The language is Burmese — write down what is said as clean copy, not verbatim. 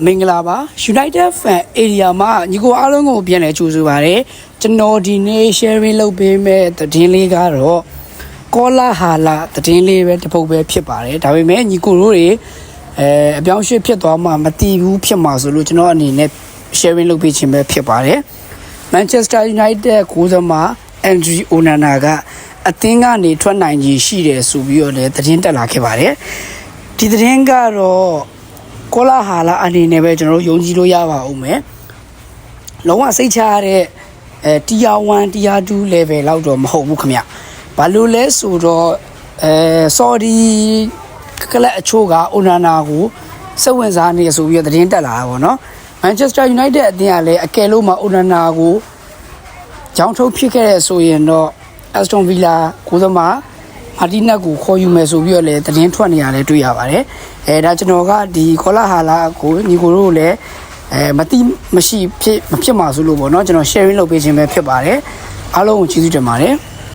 မင်္ဂလာပါ United Fan Area မှာညီကိုအားလုံးကိုပြန်လည်ကြိုဆိုပါရစေကျွန်တော်ဒီနေ့ sharing လုပ်ပေးမဲ့သတင်းလေးကတော့ကောလာဟာလာသတင်းလေးပဲတစ်ပုဒ်ပဲဖြစ်ပါတယ်ဒါပေမဲ့ညီကိုတို့တွေအပြောင်းအရွှေ့ဖြစ်သွားမှမတီးဘူးဖြစ်မှာဆိုလို့ကျွန်တော်အနေနဲ့ sharing လုပ်ပေးခြင်းပဲဖြစ်ပါတယ် Manchester United ကိုယ်သမား Andre Onana ကအသင်းကနေထွက်နိုင်ကြီးရှိတယ်ဆိုပြီးတော့လည်းသတင်းတက်လာခဲ့ပါတယ်ဒီသတင်းကတော့ကောလာဟာလာအနေနဲ့ပဲကျွန်တော်တို့ယုံကြည်လို့ရပါဦးမယ်လုံးဝစိတ်ချရတဲ့tier 1 tier 2 level လောက်တော့မဟုတ်ဘူးခင်ဗျဘာလို့လဲဆိုတော့Saudi ကလပ်အချို့က Onana ကိုစိတ်ဝင်စားနေဆိုပြီးတော့သတင်းတက်လာတာပေါ့နော် Manchester United အသင်းကလည်းအကယ်လို့မှ Onana ကိုကြောင်းထုတ်ဖြစ်ခဲ့တဲ့ဆိုရင်တော့ Aston Villa ကိုသမားမာတီနက်ကိုခေါ်ယူမယ်ဆိုပြီးတော့လည်းသတင်းထွက်နေရတယ်တွေ့ရပါတယ်ဒါကျွန်တော်ကဒီကောလာဟာလာကိုညီကိုတို့လည်းမတိမရှိဖြစ်မှာဆိုလို့ပေါ့နော်ကျွန်တော် sharing လုပ်ပေးခြင်းပဲဖြစ်ပါတယ်အားလုံးကိုကျေးဇူးတင်ပါတယ်